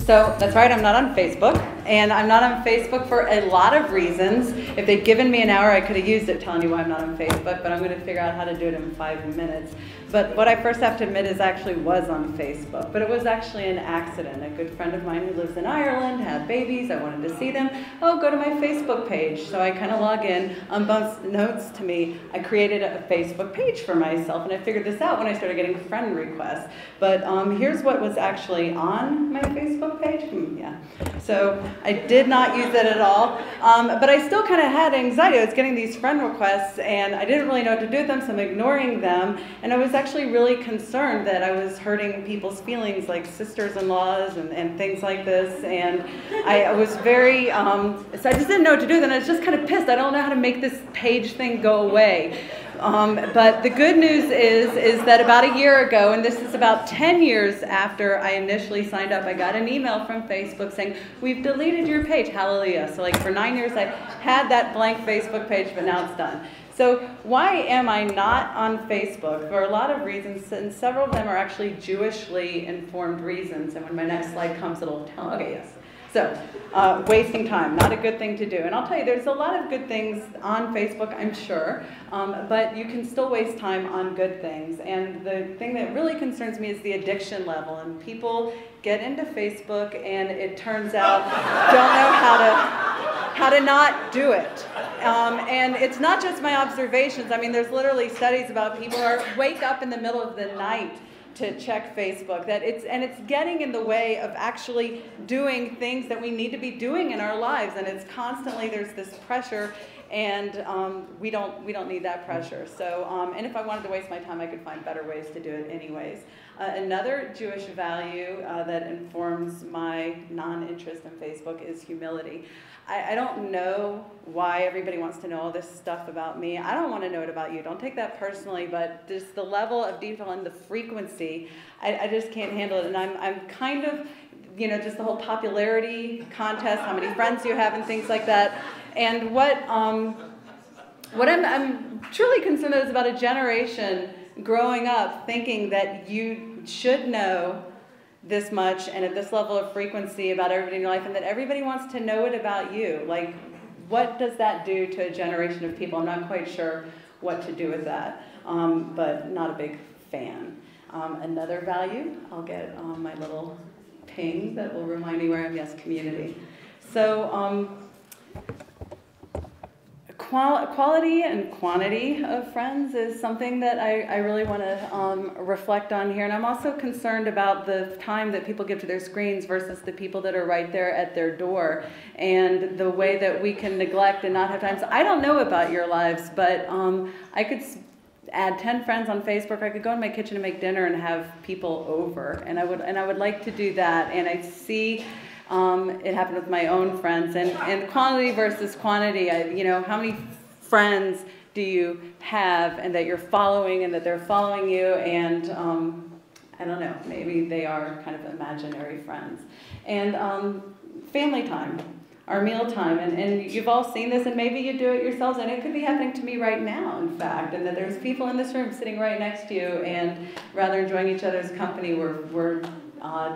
So that's right, I'm not on Facebook, and I'm not on Facebook for a lot of reasons. If they'd given me an hour, I could have used it telling you why I'm not on Facebook, but I'm going to figure out how to do it in 5 minutes. But what I first have to admit is I actually was on Facebook, but it was actually an accident. A good friend of mine who lives in Ireland had babies. I wanted to see them. Oh, go to my Facebook page. So I kind of log in. Unbeknownst to me, I created a Facebook page for myself, and I figured this out when I started getting friend requests. But here's what was actually on my Facebook page. So I did not use it at all, but I still kind of had anxiety. I was getting these friend requests, and I didn't really know what to do with them, so I'm ignoring them. And I was actually really concerned that I was hurting people's feelings, like sisters-in-laws and things like this. And I was very, so I just didn't know what to do. Then I was just kind of pissed. I don't know how to make this page thing go away. But the good news is that about a year ago, and this is about 10 years after I initially signed up, I got an email from Facebook saying, we've deleted your page, hallelujah. So like for 9 years I had that blank Facebook page, but now it's done. So why am I not on Facebook? For a lot of reasons, and several of them are actually Jewishly informed reasons. And when my next slide comes, it'll tell, okay, yes. So, wasting time, not a good thing to do. And I'll tell you, there's a lot of good things on Facebook, I'm sure, but you can still waste time on good things. And the thing that really concerns me is the addiction level. And people get into Facebook, and it turns out don't know how to not do it. And it's not just my observations. I mean, there's literally studies about people who wake up in the middle of the night to check Facebook, and it's getting in the way of actually doing things that we need to be doing in our lives, and it's constantly, there's this pressure, and we don't need that pressure. So, and if I wanted to waste my time, I could find better ways to do it anyways. Another Jewish value that informs my non-interest in Facebook is humility. I don't know why everybody wants to know all this stuff about me. I don't want to know it about you. Don't take that personally, but just the level of detail and the frequency, I just can't handle it. And I'm kind of, you know, just the whole popularity contest, how many friends you have and things like that. And what I'm truly concerned about is about a generation growing up thinking that you should know this much and at this level of frequency about everybody in your life, and that everybody wants to know it about you. Like, what does that do to a generation of people? I'm not quite sure what to do with that, but not a big fan. Another value, I'll get my little ping that will remind me where I'm, yes, community. So, quality and quantity of friends is something that I really want to reflect on here. And I'm also concerned about the time that people give to their screens versus the people that are right there at their door, and the way that we can neglect and not have time. So I don't know about your lives, but I could add 10 friends on Facebook. I could go in my kitchen and make dinner and have people over, and I would like to do that. And I see it happened with my own friends, and quality versus quantity. You know, how many friends do you have, and that you're following, and that they're following you, and I don't know, maybe they are kind of imaginary friends. And family time, our meal time, and you've all seen this, and maybe you do it yourselves, and it could be happening to me right now, in fact, and that there's people in this room sitting right next to you, and rather enjoying each other's company, we're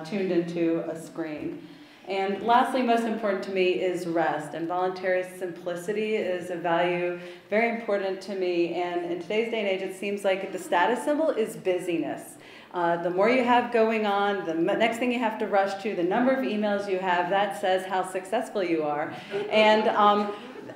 tuned into a screen. And lastly, most important to me is rest, and voluntary simplicity is a value very important to me. And in today's day and age, it seems like the status symbol is busyness. The more you have going on, the next thing you have to rush to, the number of emails you have, that says how successful you are. And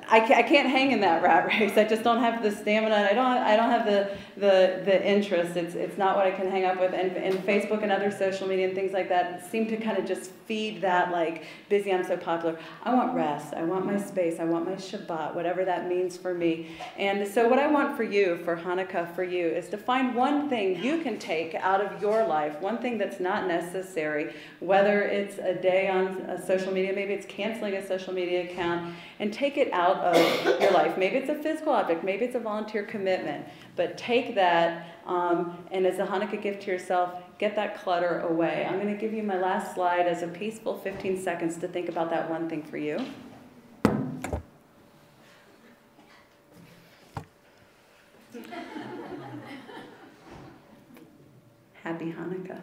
I can't hang in that rat race. I just don't have the stamina. I don't have the interest. It's not what I can hang up with. And Facebook and other social media and things like that seem to kind of just feed that, like, busy, I'm so popular. I want rest. I want my space. I want my Shabbat, whatever that means for me. And so what I want for you, for Hanukkah, for you, is to find one thing you can take out of your life, one thing that's not necessary, whether it's a day on social media, maybe it's canceling a social media account, and take it out of your life. Maybe it's a physical object, maybe it's a volunteer commitment, but take that and as a Hanukkah gift to yourself, get that clutter away. I'm going to give you my last slide as a peaceful 15 seconds to think about that one thing for you. Happy Hanukkah.